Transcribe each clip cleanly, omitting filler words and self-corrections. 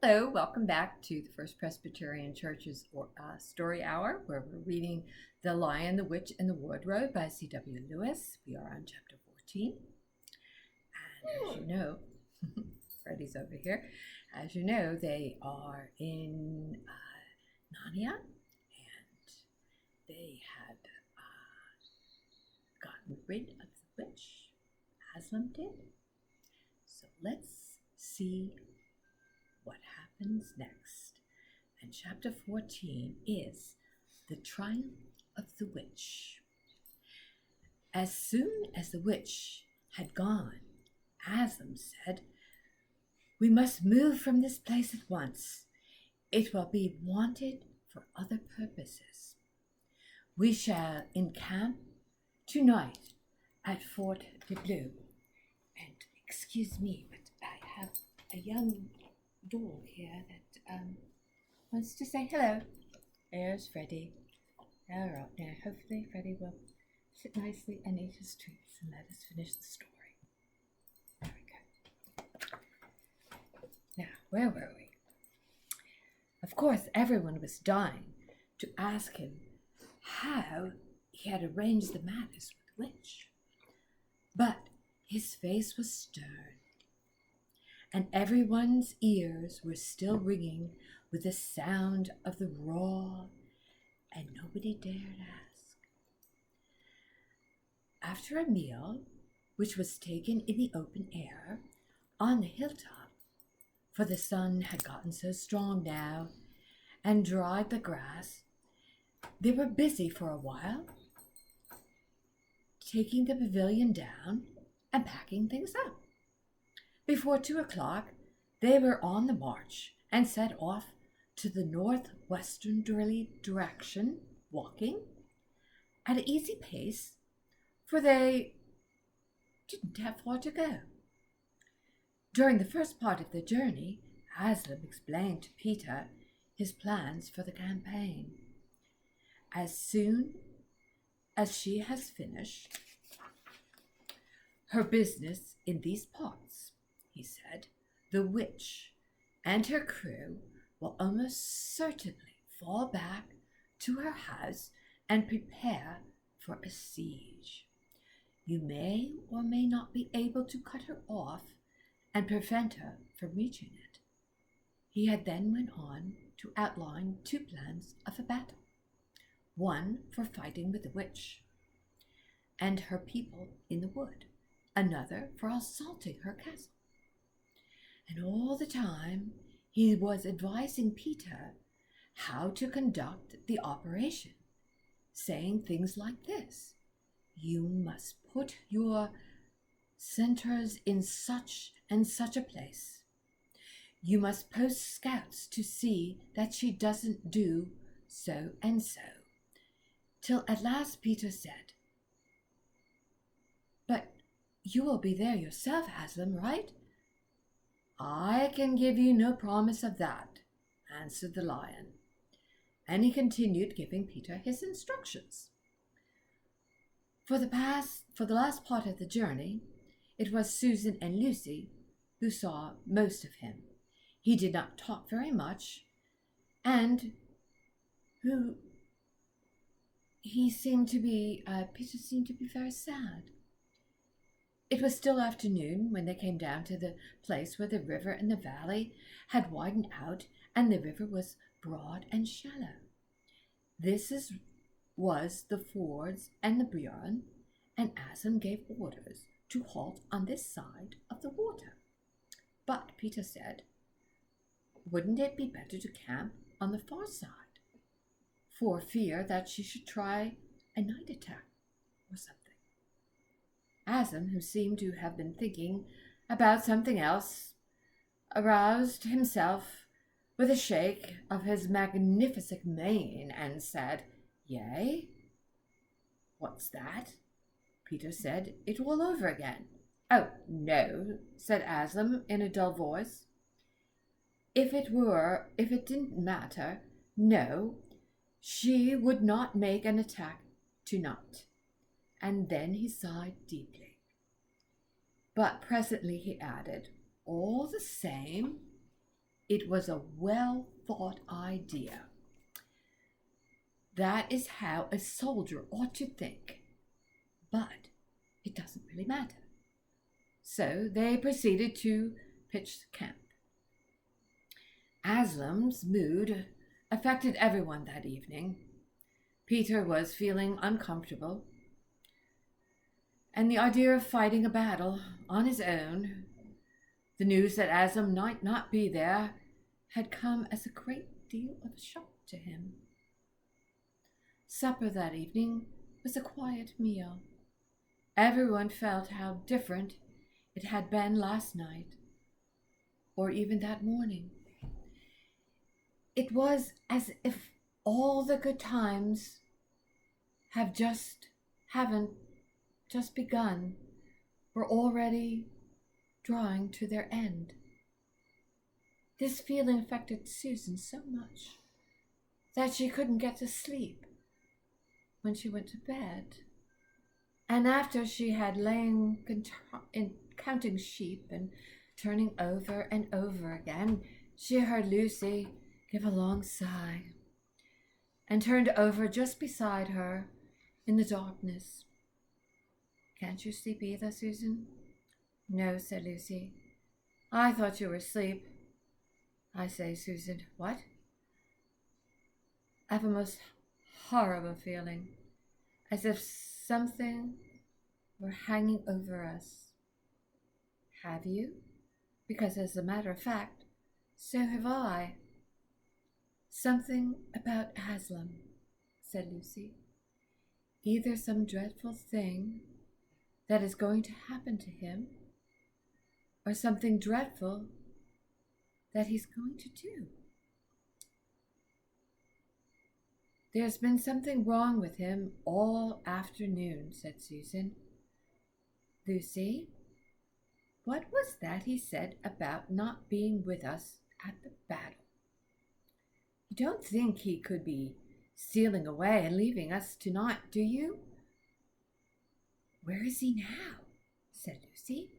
Hello, welcome back to the First Presbyterian Church's Story Hour, where we're reading The Lion, the Witch, and the Wardrobe by C.W. Lewis. We are on chapter 14. And as you know, Freddie's over here. As you know, they are in Narnia, and they had gotten rid of the witch. Aslan did. So let's see what happens next. And chapter 14 is The Triumph of the Witch. As soon as the witch had gone, Aslan said, "We must move from this place at once. It will be wanted for other purposes. We shall encamp tonight at Fort de Bleu. And excuse me, but I have a young doll here that wants to say hello." There's Freddie. All right, now hopefully Freddie will sit nicely and eat his treats and let us finish the story. There we go. Now, where were we? Of course, everyone was dying to ask him how he had arranged the matters with the witch. But his face was stern, and everyone's ears were still ringing with the sound of the roar, and nobody dared ask. After a meal, which was taken in the open air on the hilltop, for the sun had gotten so strong now and dried the grass, they were busy for a while, taking the pavilion down and packing things up. Before 2 o'clock, they were on the march and set off to the northwesterly direction, walking at an easy pace, for they didn't have far to go. During the first part of the journey, Aslan explained to Peter his plans for the campaign. "As soon as she has finished her business in these parts," he said, "the witch and her crew will almost certainly fall back to her house and prepare for a siege. You may or may not be able to cut her off and prevent her from reaching it." He had then went on to outline two plans of a battle, one for fighting with the witch and her people in the wood, another for assaulting her castle. And all the time he was advising Peter how to conduct the operation, saying things like this: "You must put your centers in such and such a place. You must post scouts to see that she doesn't do so and so," till at last Peter said, "But you will be there yourself, Aslan, right?" "I can give you no promise of that," answered the lion, and he continued giving Peter his instructions. For the last part of the journey, it was Susan and Lucy who saw most of him. He did not talk very much, and Peter seemed to be very sad. It was still afternoon when they came down to the place where the river and the valley had widened out, and the river was broad and shallow. Was the fords and the Buren, and Aslan gave orders to halt on this side of the water. But Peter said, wouldn't it be better to camp on the far side, for fear that she should try a night attack or something? Aslan, who seemed to have been thinking about something else, aroused himself with a shake of his magnificent mane and said, "Yea?" "What's that?" Peter said it all over again. "Oh, no," said Aslan in a dull voice. If it didn't matter, no, she would not make an attack tonight." And then he sighed deeply. But presently he added, "All the same, It was a well-thought idea. That is how a soldier ought to think. But it doesn't really matter. So they proceeded to pitch camp. Aslam's mood affected everyone that evening. Peter was feeling uncomfortable, and the idea of fighting a battle on his own, the news that Aslam might not be there, had come as a great deal of a shock to him. Supper that evening was a quiet meal. Everyone felt how different it had been last night, or even that morning. It was as if all the good times haven't just begun, were already drawing to their end. This feeling affected Susan so much that she couldn't get to sleep when she went to bed. And after she had lain counting sheep and turning over and over again, she heard Lucy give a long sigh and turned over just beside her in the darkness. "Can't you sleep either, Susan?" "No," said Lucy. "I thought you were asleep." "I say, Susan, what?" "I have a most horrible feeling, as if something were hanging over us." "Have you? Because as a matter of fact, so have I." "Something about Aslam," said Lucy. "Either some dreadful thing that is going to happen to him, or something dreadful that he's going to do." "There's been something wrong with him all afternoon," said Susan. "Lucy, what was that he said about not being with us at the battle? You don't think he could be stealing away and leaving us tonight, do you?" "Where is he now?" said Lucy.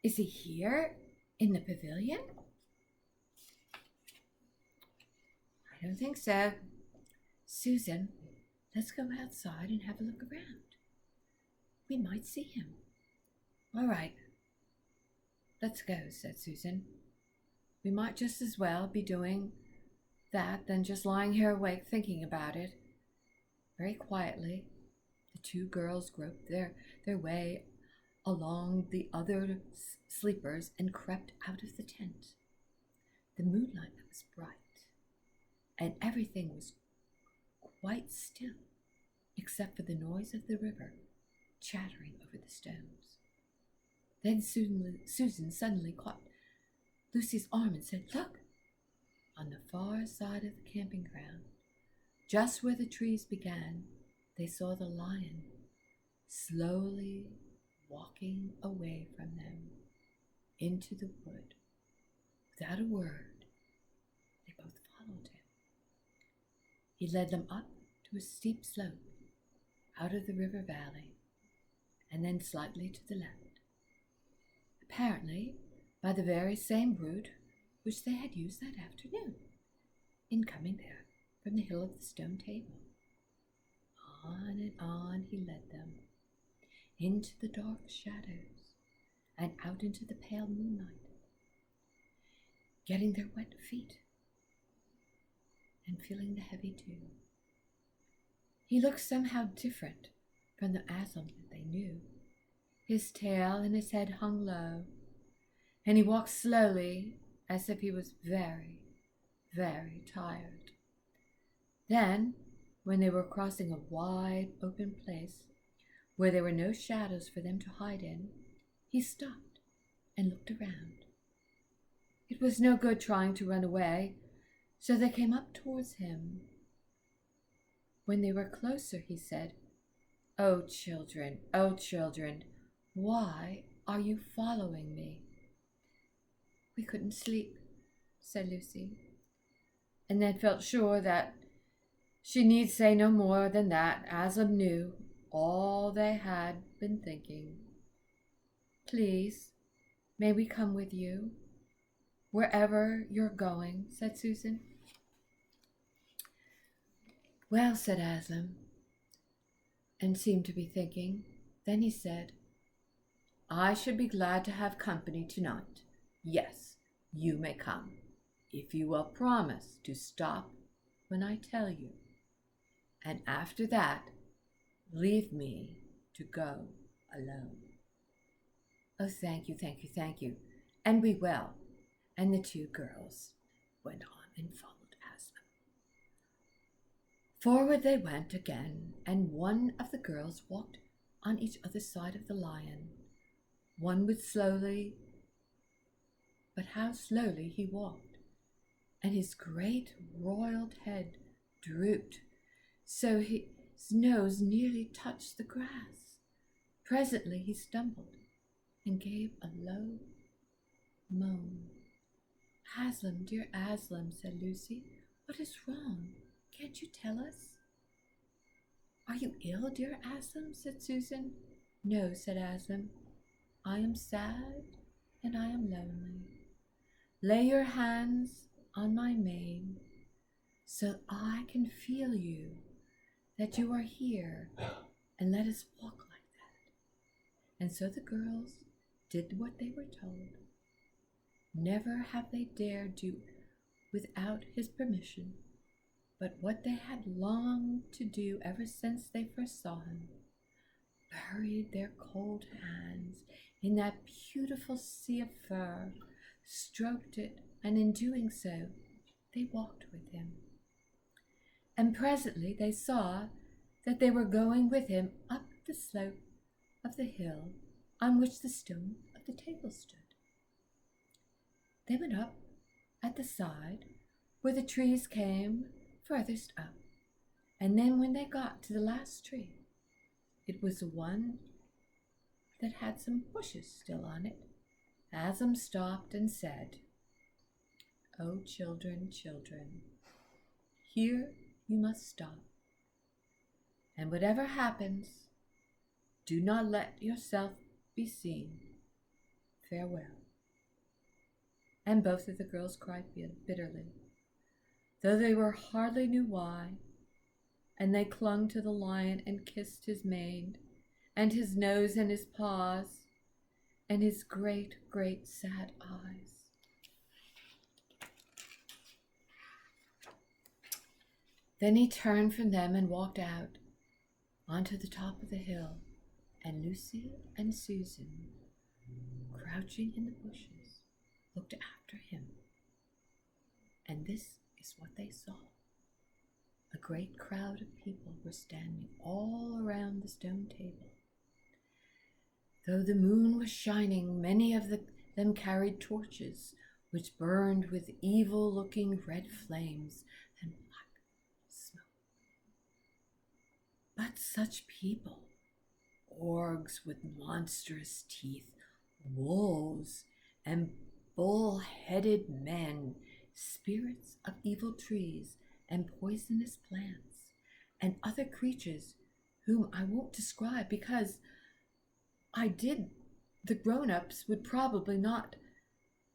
"Is he here in the pavilion?" "I don't think so. Susan, let's go outside and have a look around. We might see him." "All right, let's go," said Susan. "We might just as well be doing that than just lying here awake thinking about it." Very quietly, the two girls groped their way along the other sleepers and crept out of the tent. The moonlight was bright, and everything was quite still, except for the noise of the river chattering over the stones. Then Susan suddenly caught Lucy's arm and said, "Look! On the far side of the camping ground, just where the trees began, they saw the lion slowly walking away from them into the wood. Without a word, they both followed him. He led them up to a steep slope out of the river valley, and then slightly to the left, apparently by the very same route which they had used that afternoon in coming there from the hill of the stone table. On and on he led them, into the dark shadows and out into the pale moonlight, getting their wet feet and feeling the heavy dew. He looked somehow different from the Aslam that they knew. His tail and his head hung low, and he walked slowly as if he was very, very tired. Then, when they were crossing a wide open place where there were no shadows for them to hide in, he stopped and looked around. It was no good trying to run away, so they came up towards him. When they were closer, he said, oh, children, why are you following me?" "We couldn't sleep," said Lucy, and then felt sure that she need say no more than that Aslam knew all they had been thinking. "Please, may we come with you?" wherever you're going, said Susan. Well, said Aslan, and seemed to be thinking. Then he said, I should be glad to have company tonight. Yes, you may come, if you will promise to stop when I tell you. And after that, leave me to go alone. Oh, thank you, thank you, thank you. And we will. And the two girls went on and followed Aslan. Forward they went again, and one of the girls walked on each other side of the lion. One would slowly, but how slowly he walked, and his great royal head drooped, so his nose nearly touched the grass. Presently he stumbled and gave a low moan. Aslan, dear Aslan, said Lucy, what is wrong? Can't you tell us? Are you ill, dear Aslan? Said Susan. No, said Aslan. I am sad and I am lonely. Lay your hands on my mane so I can feel you, that you are here, and let us walk like that. And so the girls did what they were told. Never have they dared do without his permission, but what they had longed to do ever since they first saw him, buried their cold hands in that beautiful sea of fur, stroked it, and in doing so, they walked with him. And presently they saw that they were going with him up the slope of the hill on which the stone of the table stood. They went up at the side where the trees came furthest up, and then when they got to the last tree, it was the one that had some bushes still on it. Aslan stopped and said, Oh, children, children, here you must stop. And whatever happens, do not let yourself be seen. Farewell. And both of the girls cried bitterly, though they were hardly knew why, and they clung to the lion and kissed his mane, and his nose and his paws, and his great, great sad eyes. Then he turned from them and walked out onto the top of the hill, and Lucy and Susan, crouching in the bushes, looked after him. And this is what they saw. A great crowd of people were standing all around the stone table. Though the moon was shining, many of them carried torches, which burned with evil-looking red flames and black smoke. But such people, orgs with monstrous teeth, wolves, and bull-headed men, spirits of evil trees and poisonous plants, and other creatures whom I won't describe because the grown-ups would probably not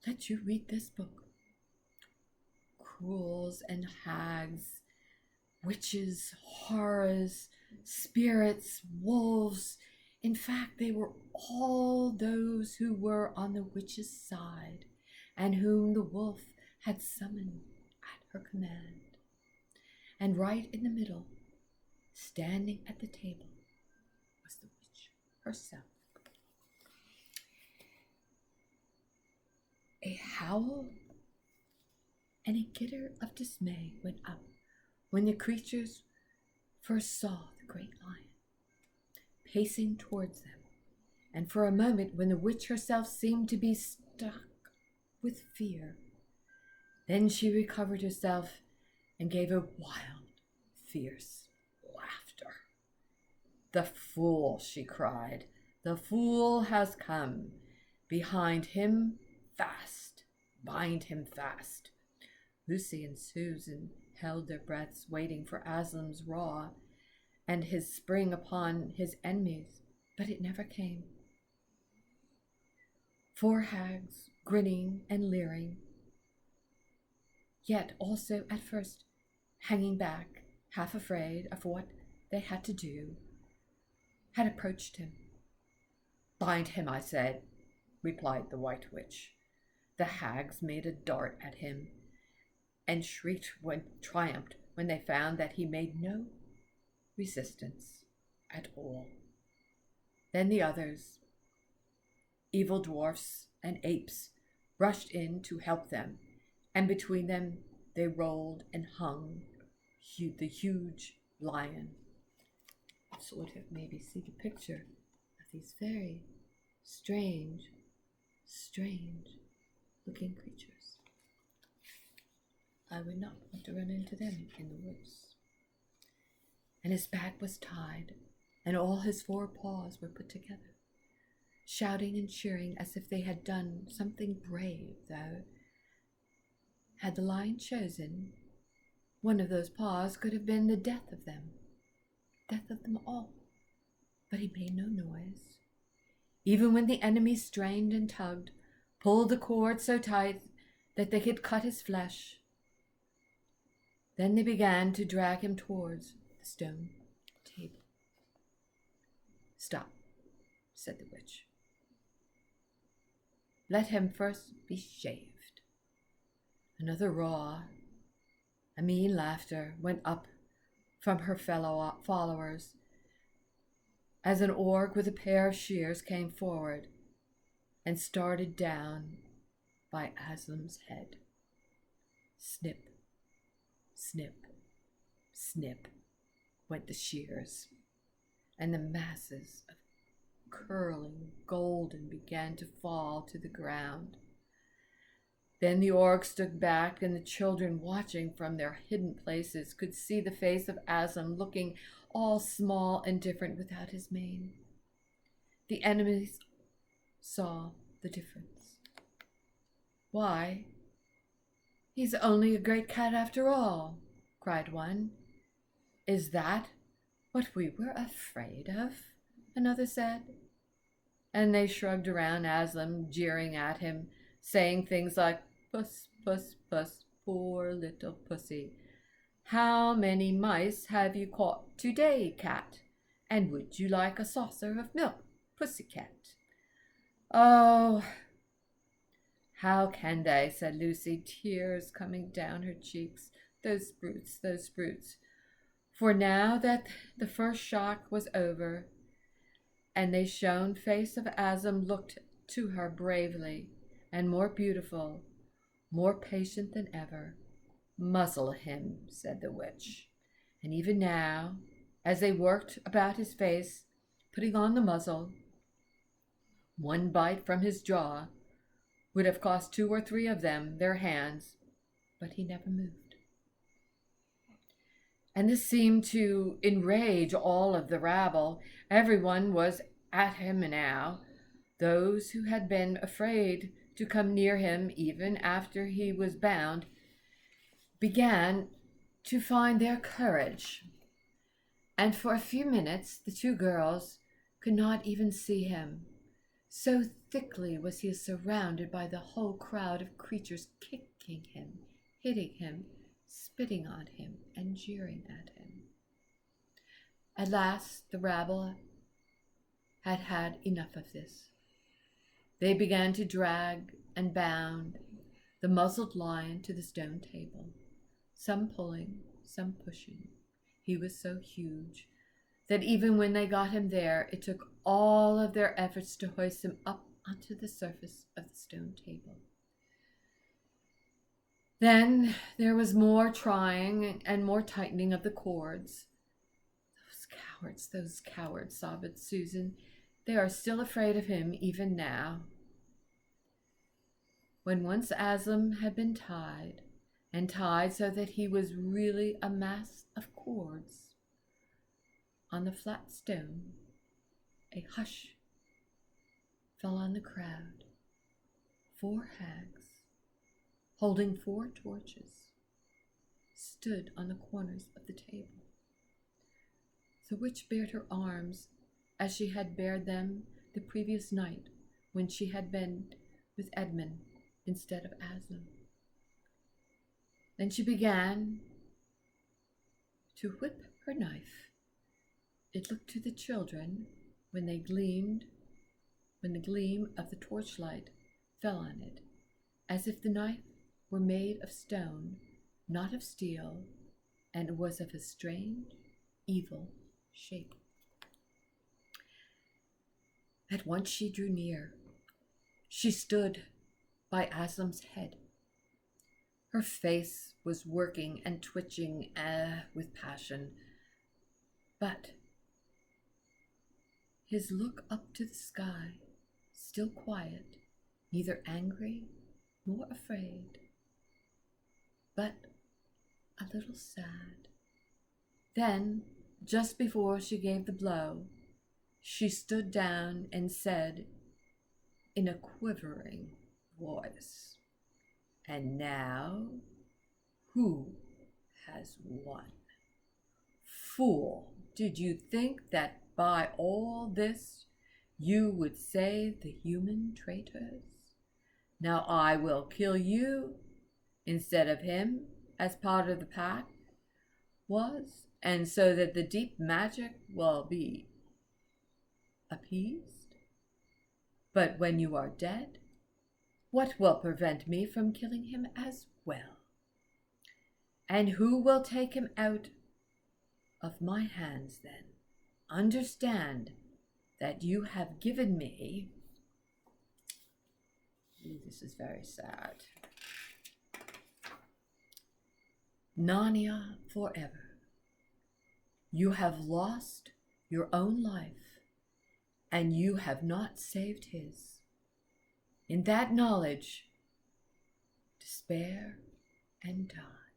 let you read this book. Cruels and hags, witches, horrors, spirits, wolves. In fact, they were all those who were on the witch's side and whom the wolf had summoned at her command. And right in the middle, standing at the table, was the witch herself. A howl and a titter of dismay went up when the creatures first saw the great lion pacing towards them, and for a moment when the witch herself seemed to be struck with fear. Then she recovered herself and gave a wild, fierce laughter. The fool, she cried, the fool has come. Behind him, fast, bind him fast. Lucy and Susan held their breaths, waiting for Aslan's roar and his spring upon his enemies, but it never came. 4 hags, grinning and leering, yet also at first hanging back, half afraid of what they had to do, had approached him. "Bind him, I said," replied the White Witch. The hags made a dart at him, and shrieked when triumphed when they found that he made no resistance at all. Then the others, evil dwarfs and apes, rushed in to help them, and between them they rolled and hung the huge lion. Sort of maybe see the picture of these very strange looking creatures. I would not want to run into them in the woods. And his back was tied, and all his 4 paws were put together, shouting and cheering as if they had done something brave, though, had the lion chosen, one of those paws could have been the death of them all. But he made no noise, even when the enemy strained and tugged, pulled the cord so tight that they could cut his flesh. Then they began to drag him towards the stone table. "Stop," said the witch. "Let him first be shaved." Another roar, a mean laughter, went up from her fellow followers as an orc with a pair of shears came forward and started down by Aslan's head. Snip, snip, snip went the shears, and the masses of curling golden began to fall to the ground. Then the orc stood back, and the children, watching from their hidden places, could see the face of Aslan looking all small and different without his mane. The enemies saw the difference. "Why, he's only a great cat after all," cried one. "Is that what we were afraid of?" another said. And they shrugged around Aslan, jeering at him, saying things like, "Puss, puss, puss, poor little pussy. How many mice have you caught today, cat? And would you like a saucer of milk, pussycat?" "Oh, how can they?" said Lucy, tears coming down her cheeks. Those brutes. For now that the first shock was over, and the shone face of Aslan looked to her bravely and more beautiful, more patient than ever. "Muzzle him," said the witch. And even now, as they worked about his face, putting on the muzzle, one bite from his jaw would have cost 2 or 3 of them their hands, but he never moved. And this seemed to enrage all of the rabble. Everyone was at him now. Those who had been afraid to come near him even after he was bound began to find their courage. And for a few minutes the 2 girls could not even see him. So thickly was he surrounded by the whole crowd of creatures, kicking him, hitting him, spitting on him, and jeering at him. At last the rabble had had enough of this. They began to drag and bound the muzzled lion to the stone table, some pulling, some pushing. He was so huge that even when they got him there, it took all of their efforts to hoist him up onto the surface of the stone table. Then there was more trying and more tightening of the cords. Those cowards, sobbed Susan. They are still afraid of him even now. When once Aslan had been tied, and tied so that he was really a mass of cords, on the flat stone, a hush fell on the crowd. 4 hags, holding 4 torches, stood on the corners of the table. The witch bared her arms as she had bared them the previous night when she had been with Edmund instead of Aslan. Then she began to whip her knife. It looked to the children when the gleam of the torchlight fell on it, as if the knife were made of stone, not of steel, and was of a strange, evil shape. At once she drew near. She stood by Aslam's head. Her face was working and twitching with passion, but his look up to the sky, still quiet, neither angry nor afraid, but a little sad. Then, just before she gave the blow, she stood down and said in a quivering voice, "And now, who has won? Fool, did you think that by all this you would save the human traitors? Now I will kill you instead of him, as part of the pact was, and so that the deep magic will be appeased. But when you are dead, what will prevent me from killing him as well? And who will take him out of my hands then? Understand that you have given me..." Ooh, this is very sad. "Narnia forever. You have lost your own life, and you have not saved his. In that knowledge, despair and die."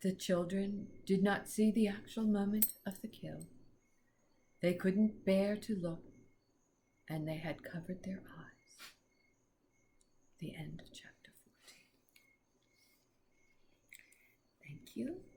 The children did not see the actual moment of the kill. They couldn't bear to look, and they had covered their eyes. The end of chapter 14. Thank you.